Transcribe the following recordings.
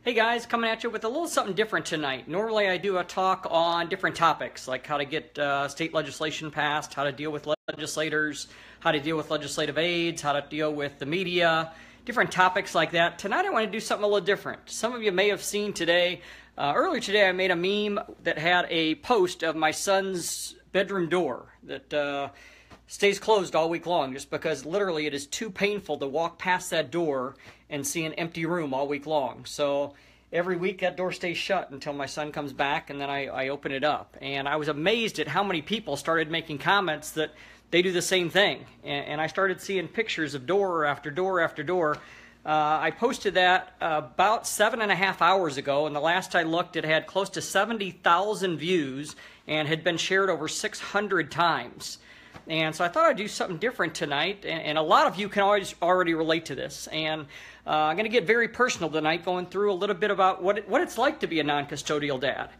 Hey guys, coming at you with a little something different tonight. Normally I do a talk on different topics, like how to get state legislation passed, how to deal with legislators, how to deal with legislative aides, how to deal with the media, different topics like that. Tonight I want to do something a little different. Some of you may have seen today, earlier today I made a meme that had a post of my son's bedroom door that stays closed all week long just because literally it is too painful to walk past that door and see an empty room all week long. So every week that door stays shut until my son comes back, and then I open it up. And I was amazed at how many people started making comments that they do the same thing. And I started seeing pictures of door after door after door. I posted that about 7.5 hours ago, and the last I looked it had close to 70,000 views and had been shared over 600 times. And so I thought I'd do something different tonight, and a lot of you can already relate to this. And I'm going to get very personal tonight, going through a little bit about what it's like to be a non-custodial dad.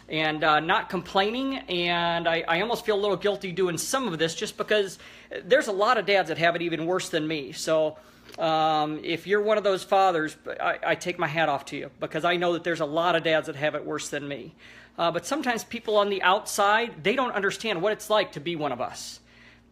And not complaining, and I almost feel a little guilty doing some of this just because there's a lot of dads that have it even worse than me. So if you're one of those fathers, I take my hat off to you, because I know that there's a lot of dads that have it worse than me. But sometimes people on the outside, they don't understand what it's like to be one of us.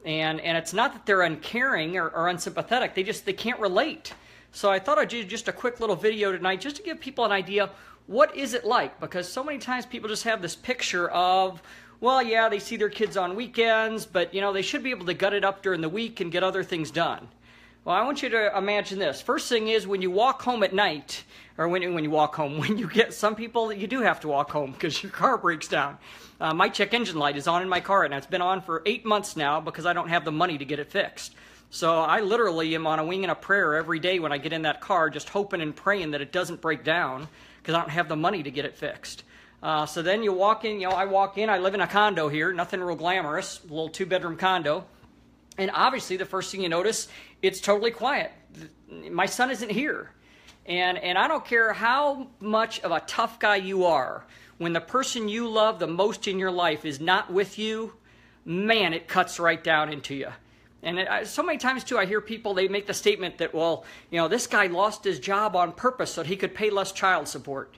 And it's not that they're uncaring or unsympathetic, they can't relate. So I thought I'd do just a quick little video tonight just to give people an idea, what is it like? Because so many times people just have this picture of, well, yeah, they see their kids on weekends, but you know, they should be able to gut it up during the week and get other things done. Well, I want you to imagine this. First thing is, when you walk home at night, or when you walk home, when you get, some people, you do have to walk home because your car breaks down. My check engine light is on in my car, and it's been on for 8 months now because I don't have the money to get it fixed. So I literally am on a wing and a prayer every day when I get in that car, just hoping and praying that it doesn't break down because I don't have the money to get it fixed. So then you walk in, I walk in, I live in a condo here, nothing real glamorous, a little 2-bedroom condo. And obviously the first thing you notice, it's totally quiet. My son isn't here. And I don't care how much of a tough guy you are, when the person you love the most in your life is not with you, man, it cuts right down into you. And so many times, too, I hear people, they make the statement that, well, this guy lost his job on purpose so he could pay less child support.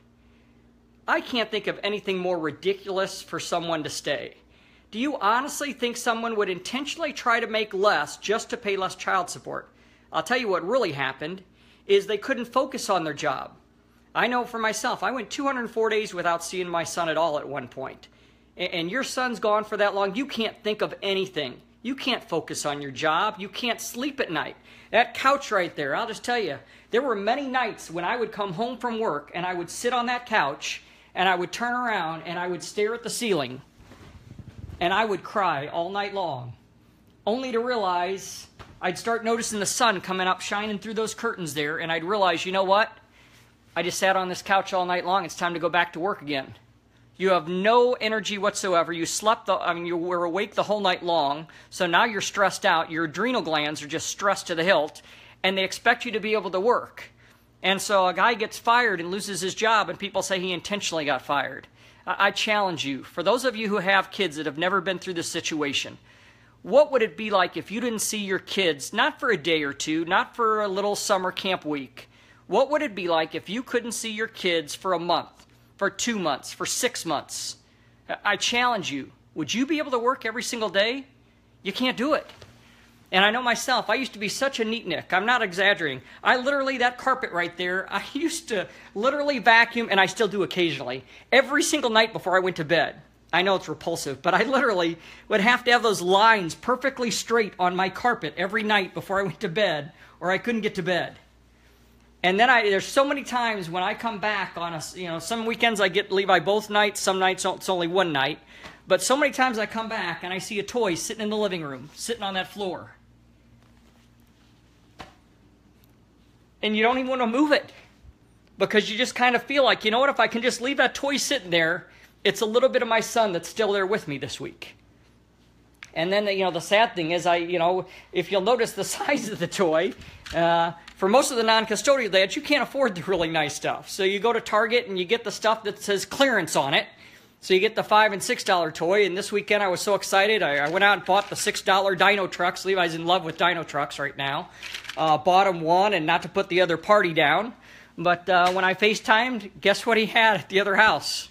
I can't think of anything more ridiculous for someone to stay. Do you honestly think someone would intentionally try to make less just to pay less child support? I'll tell you what really happened is they couldn't focus on their job. I know for myself, I went 204 days without seeing my son at all at one point. And your son's gone for that long, you can't think of anything. You can't focus on your job. You can't sleep at night. That couch right there, I'll just tell you, there were many nights when I would come home from work and I would sit on that couch and I would turn around and I would stare at the ceiling and I would cry all night long, only to realize I'd start noticing the sun coming up, shining through those curtains there, and I'd realize, you know what? I just sat on this couch all night long. It's time to go back to work again. You have no energy whatsoever. You slept, you were awake the whole night long, so now you're stressed out. Your adrenal glands are just stressed to the hilt, and they expect you to be able to work. And so a guy gets fired and loses his job, and people say he intentionally got fired. I challenge you, for those of you who have kids that have never been through this situation, what would it be like if you didn't see your kids, not for a day or two, not for a little summer camp week? What would it be like if you couldn't see your kids for a month, for 2 months, for 6 months? I challenge you, would you be able to work every single day? You can't do it. And I know myself, I used to be such a neatnik. I'm not exaggerating. I literally, that carpet right there, I used to literally vacuum, and I still do occasionally, every single night before I went to bed. I know it's repulsive, but I literally would have to have those lines perfectly straight on my carpet every night before I went to bed, or I couldn't get to bed. And then there's so many times when I come back on some weekends I get Levi both nights, some nights it's only one night, but so many times I come back and I see a toy sitting in the living room, sitting on that floor. And you don't even want to move it because you just kind of feel like, you know what, if I can just leave that toy sitting there, it's a little bit of my son that's still there with me this week. And then, the sad thing is, if you'll notice the size of the toy, for most of the non-custodial dads, you can't afford the really nice stuff. So you go to Target and you get the stuff that says clearance on it. So you get the $5 and $6 toy. And this weekend I was so excited, I went out and bought the $6 dino trucks. Levi's in love with dino trucks right now. Bought him one, and not to put the other party down, But when I FaceTimed, guess what he had at the other house?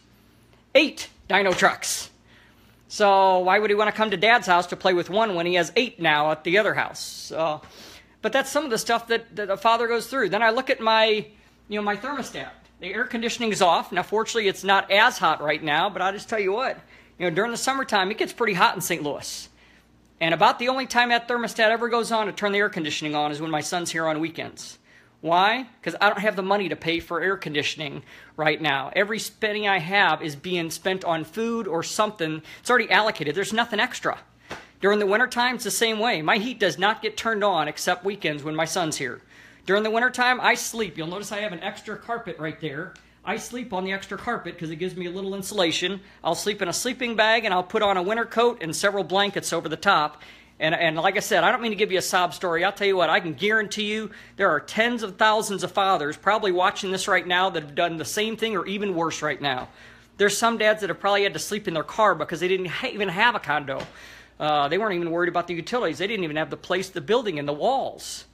8 dyno trucks. So why would he want to come to Dad's house to play with one when he has 8 now at the other house? But that's some of the stuff that a father goes through. Then I look at my thermostat. The air conditioning is off. Now, fortunately, it's not as hot right now, but I'll just tell you what, during the summertime, it gets pretty hot in St. Louis. And about the only time that thermostat ever goes on to turn the air conditioning on is when my son's here on weekends. Why? Because I don't have the money to pay for air conditioning right now. Every penny I have is being spent on food or something. It's already allocated. There's nothing extra. During the wintertime, it's the same way. My heat does not get turned on except weekends when my son's here. During the wintertime, I sleep. You'll notice I have an extra carpet right there. I sleep on the extra carpet because it gives me a little insulation. I'll sleep in a sleeping bag, and I'll put on a winter coat and several blankets over the top. And like I said, I don't mean to give you a sob story. I'll tell you what, I can guarantee you there are tens of thousands of fathers probably watching this right now that have done the same thing or even worse right now. There's some dads that have probably had to sleep in their car because they didn't even have a condo. They weren't even worried about the utilities. They didn't even have the place, the building, and the walls.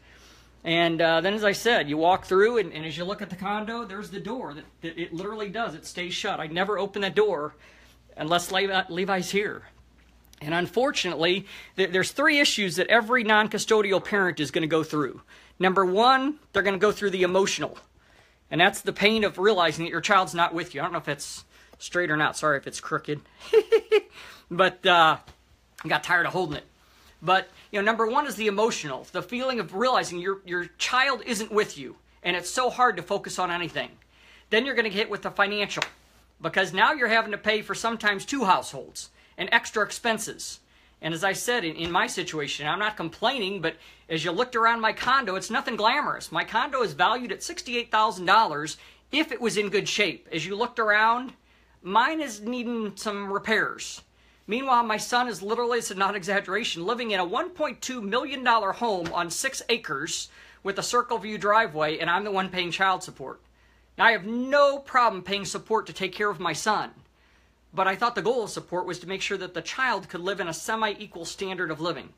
And then, as I said, you walk through, and as you look at the condo, there's the door. That it literally does. It stays shut. I never open that door unless Levi's here. And unfortunately, there's 3 issues that every non-custodial parent is going to go through. Number 1, they're going to go through the emotional. And that's the pain of realizing that your child's not with you. I don't know if it's straight or not. Sorry if it's crooked. But I got tired of holding it. But, number 1 is the emotional. The feeling of realizing your child isn't with you. And it's so hard to focus on anything. Then you're going to get hit with the financial. Because now you're having to pay for sometimes 2 households. And extra expenses. And as I said, in my situation, I'm not complaining, but as you looked around my condo, it's nothing glamorous. My condo is valued at $68,000 if it was in good shape. As you looked around, mine is needing some repairs. Meanwhile, my son is literally, it's not exaggeration, living in a $1.2 million home on 6 acres with a circle view driveway, and I'm the one paying child support. Now, I have no problem paying support to take care of my son. But I thought the goal of support was to make sure that the child could live in a semi-equal standard of living.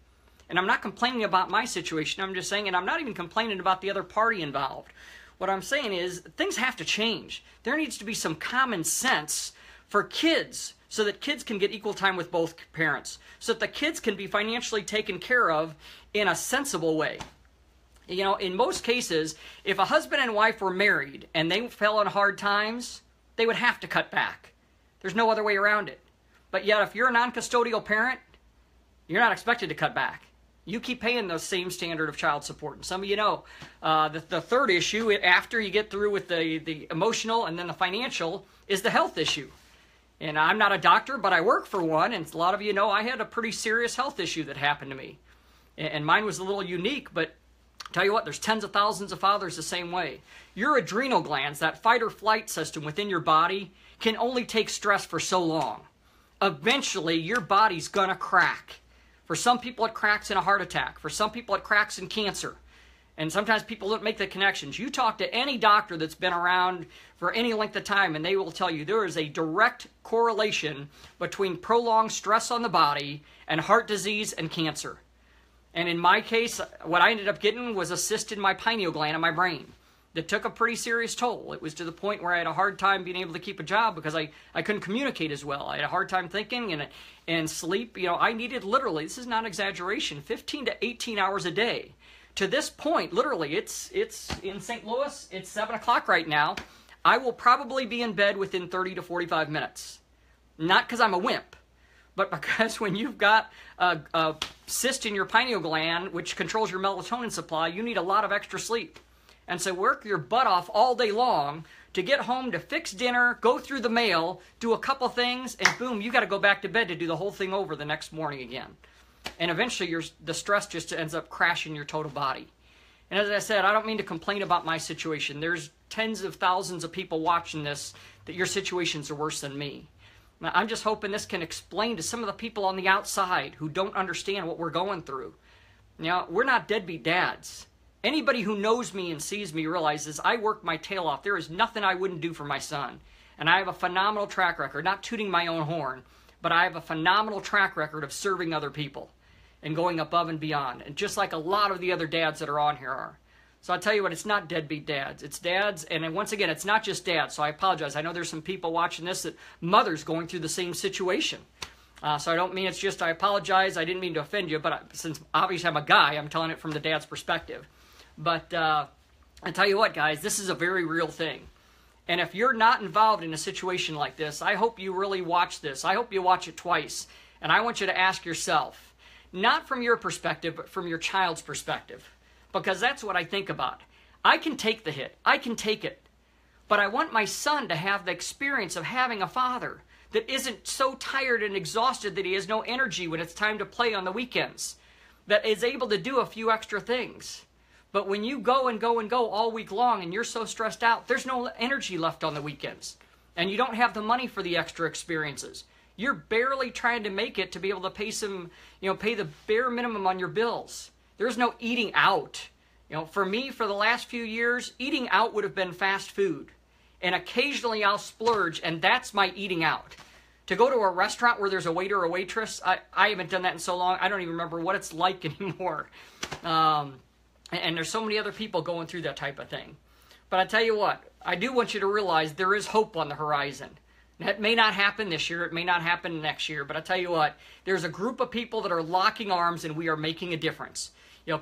And I'm not complaining about my situation. I'm just saying, and I'm not even complaining about the other party involved. What I'm saying is, things have to change. There needs to be some common sense for kids so that kids can get equal time with both parents. So that the kids can be financially taken care of in a sensible way. In most cases, if a husband and wife were married and they fell on hard times, they would have to cut back. There's no other way around it. But yet, if you're a non-custodial parent, you're not expected to cut back. You keep paying the same standard of child support. And some of you know, the third issue, after you get through with the emotional and then the financial, is the health issue. And I'm not a doctor, but I work for one. And a lot of you know I had a pretty serious health issue that happened to me. And mine was a little unique, but tell you what, there's tens of thousands of fathers the same way. Your adrenal glands, that fight or flight system within your body, can only take stress for so long. Eventually, your body's gonna crack. For some people, it cracks in a heart attack. For some people, it cracks in cancer. And sometimes people don't make the connections. You talk to any doctor that's been around for any length of time, and they will tell you there is a direct correlation between prolonged stress on the body and heart disease and cancer. And in my case, what I ended up getting was a cyst in my pineal gland in my brain. That took a pretty serious toll. It was to the point where I had a hard time being able to keep a job because I couldn't communicate as well. I had a hard time thinking and sleep. I needed literally, this is not exaggeration, 15 to 18 hours a day. To this point, literally, it's in St. Louis, it's 7 o'clock right now. I will probably be in bed within 30 to 45 minutes. Not because I'm a wimp, but because when you've got a cyst in your pineal gland, which controls your melatonin supply, you need a lot of extra sleep. And so work your butt off all day long to get home to fix dinner, go through the mail, do a couple things, and boom, you got to go back to bed to do the whole thing over the next morning again. And eventually the stress just ends up crashing your total body. And as I said, I don't mean to complain about my situation. There's tens of thousands of people watching this that your situations are worse than me. Now, I'm just hoping this can explain to some of the people on the outside who don't understand what we're going through. We're not deadbeat dads. Anybody who knows me and sees me realizes I work my tail off. There is nothing I wouldn't do for my son. And I have a phenomenal track record, not tooting my own horn, but I have a phenomenal track record of serving other people and going above and beyond. And just like a lot of the other dads that are on here are. So I tell you what, it's not deadbeat dads. It's dads, and then once again, it's not just dads. So I apologize. I know there's some people watching this that mothers going through the same situation. So I don't mean it's just, I apologize. I didn't mean to offend you, but since obviously I'm a guy, I'm telling it from the dad's perspective. But I tell you what, guys, this is a very real thing. And if you're not involved in a situation like this, I hope you really watch this. I hope you watch it twice. And I want you to ask yourself, not from your perspective, but from your child's perspective. Because that's what I think about. I can take the hit. I can take it. But I want my son to have the experience of having a father that isn't so tired and exhausted that he has no energy when it's time to play on the weekends, that is able to do a few extra things. But when you go and go and go all week long and you're so stressed out, there's no energy left on the weekends. And you don't have the money for the extra experiences. You're barely trying to make it to be able to pay pay the bare minimum on your bills. There's no eating out. For me, for the last few years, eating out would have been fast food. And occasionally I'll splurge, and that's my eating out. To go to a restaurant where there's a waiter or waitress, I haven't done that in so long, I don't even remember what it's like anymore. And there's so many other people going through that type of thing. But I tell you what, I do want you to realize there is hope on the horizon. That may not happen this year, it may not happen next year, but I tell you what, there's a group of people that are locking arms and we are making a difference.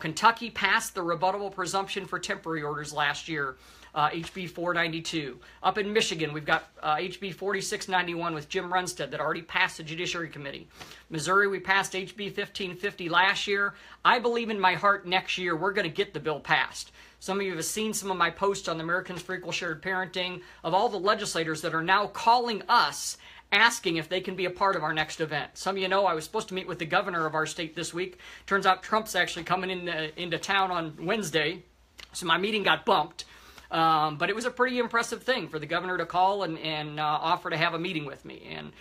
Kentucky passed the rebuttable presumption for temporary orders last year, HB 492. Up in Michigan, we've got HB 4691 with Jim Runstead that already passed the Judiciary Committee. Missouri, we passed HB 1550 last year. I believe in my heart next year we're going to get the bill passed. Some of you have seen some of my posts on the Americans for Equal Shared Parenting of all the legislators that are now calling us asking if they can be a part of our next event. Some of you know I was supposed to meet with the governor of our state this week. Turns out Trump's actually coming into town on Wednesday, so my meeting got bumped. But it was a pretty impressive thing for the governor to call and offer to have a meeting with me. And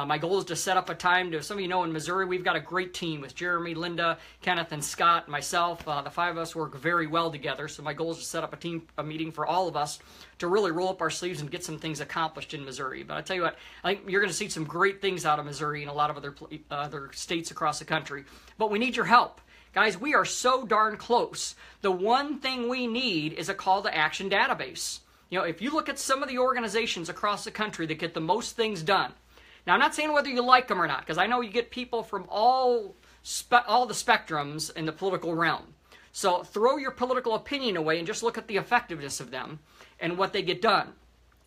my goal is to set up a time to, some of you know in Missouri, we've got a great team with Jeremy, Linda, Kenneth, and Scott, myself. The five of us work very well together. So my goal is to set up a meeting for all of us to really roll up our sleeves and get some things accomplished in Missouri. But I tell you what, I think you're going to see some great things out of Missouri and a lot of other states across the country. But we need your help. Guys, we are so darn close. The one thing we need is a call to action database. If you look at some of the organizations across the country that get the most things done. Now, I'm not saying whether you like them or not, because I know you get people from all the spectrums in the political realm. So throw your political opinion away and just look at the effectiveness of them and what they get done.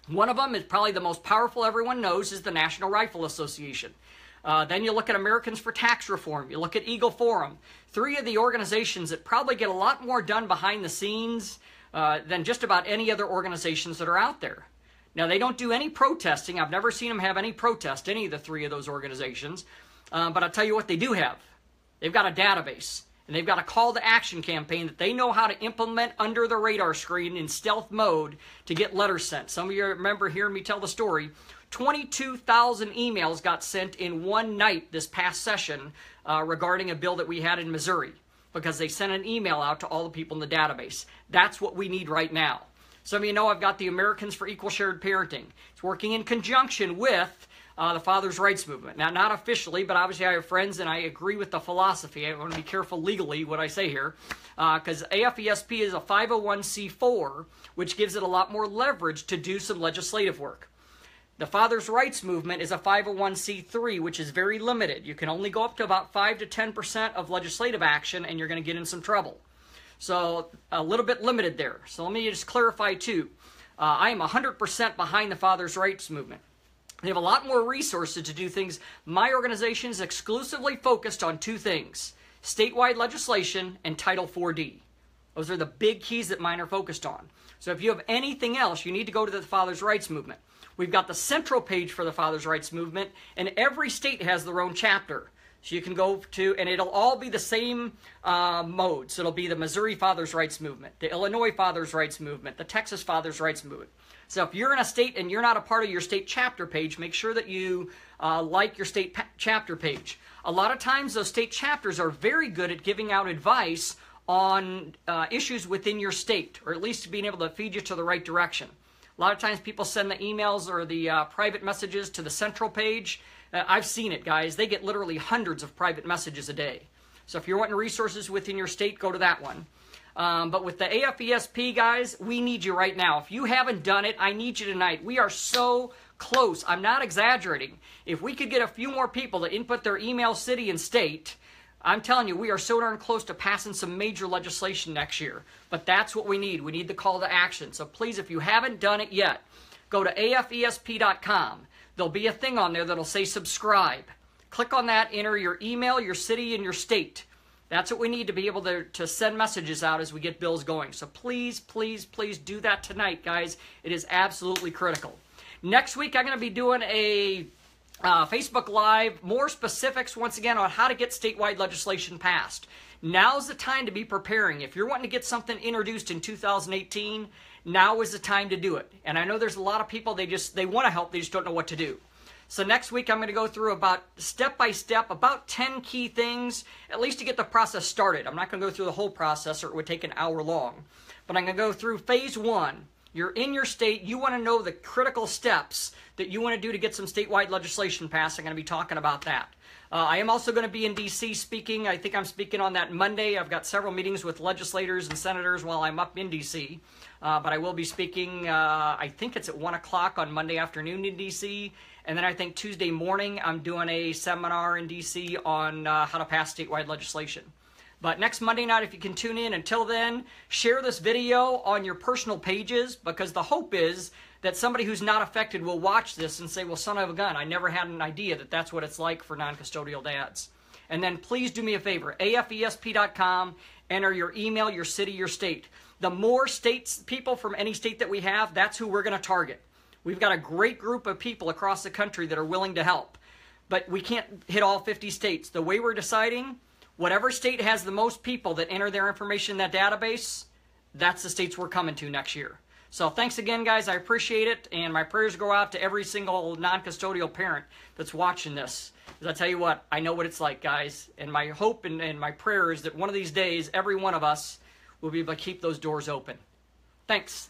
One of them is probably the most powerful everyone knows is the National Rifle Association. Then you look at Americans for Tax Reform. You look at Eagle Forum. Three of the organizations that probably get a lot more done behind the scenes than just about any other organizations that are out there. Now, they don't do any protesting. I've never seen them have any protest, any of the three of those organizations. But I'll tell you what they do have. They've got a database. And they've got a call to action campaign that they know how to implement under the radar screen in stealth mode to get letters sent. Some of you remember hearing me tell the story. 22,000 emails got sent in one night this past session regarding a bill that we had in Missouri because they sent an email out to all the people in the database. That's what we need right now. Some of you know I've got the Americans for Equal Shared Parenting. It's working in conjunction with the Father's Rights Movement. Now, not officially, but obviously I have friends and I agree with the philosophy. I want to be careful legally what I say here because AFESP is a 501c4, which gives it a lot more leverage to do some legislative work. The Father's Rights Movement is a 501c3, which is very limited. You can only go up to about 5 to 10% of legislative action, and you're going to get in some trouble. So a little bit limited there. So let me just clarify, too. I am 100% behind the Father's Rights Movement. They have a lot more resources to do things. My organization is exclusively focused on two things: statewide legislation and Title 4D. Those are the big keys that mine are focused on. So if you have anything else, you need to go to the Father's Rights Movement. We've got the central page for the Father's Rights Movement, and every state has their own chapter. So you can go to, and it'll all be the same mode. So it'll be the Missouri Father's Rights Movement, the Illinois Father's Rights Movement, the Texas Father's Rights Movement. So if you're in a state and you're not a part of your state chapter page, make sure that you like your state chapter page. A lot of times those state chapters are very good at giving out advice on issues within your state, or at least being able to feed you to the right direction. A lot of times people send the emails or the private messages to the central page. I've seen it, guys. They get literally hundreds of private messages a day. So if you're wanting resources within your state, go to that one. But with the AFESP, guys, we need you right now. If you haven't done it, I need you tonight. We are so close. I'm not exaggerating. If we could get a few more people to input their email, city, and state, I'm telling you, we are so darn close to passing some major legislation next year. But that's what we need. We need the call to action. So please, if you haven't done it yet, go to afesp.com. There'll be a thing on there that'll say subscribe. Click on that, enter your email, your city, and your state. That's what we need to be able to send messages out as we get bills going. So please, please, please do that tonight, guys. It is absolutely critical. Next week, I'm going to be doing a Facebook Live, more specifics, once again, on how to get statewide legislation passed. Now's the time to be preparing. If you're wanting to get something introduced in 2018, now is the time to do it. And I know there's a lot of people, they want to help, they just don't know what to do. So next week, I'm going to go through about step-by-step, about 10 key things, at least to get the process started. I'm not going to go through the whole process or it would take an hour long. But I'm going to go through phase 1. You're in your state. You want to know the critical steps that you want to do to get some statewide legislation passed. I'm going to be talking about that. I am also going to be in D.C. speaking. I think I'm speaking on that Monday. I've got several meetings with legislators and senators while I'm up in D.C. But I will be speaking, I think it's at 1 o'clock on Monday afternoon in D.C., and then I think Tuesday morning I'm doing a seminar in D.C. on how to pass statewide legislation. But next Monday night, if you can tune in, until then, share this video on your personal pages, because the hope is that somebody who's not affected will watch this and say, well, son of a gun, I never had an idea that that's what it's like for non-custodial dads. And then please do me a favor, afesp.com, enter your email, your city, your state. The more people from any state that we have, that's who we're going to target. We've got a great group of people across the country that are willing to help. But we can't hit all 50 states. The way we're deciding, whatever state has the most people that enter their information in that database, that's the states we're coming to next year. So thanks again, guys. I appreciate it. And my prayers go out to every single non-custodial parent that's watching this. Because I tell you what, I know what it's like, guys. And my hope and my prayer is that one of these days, every one of us will be able to keep those doors open. Thanks.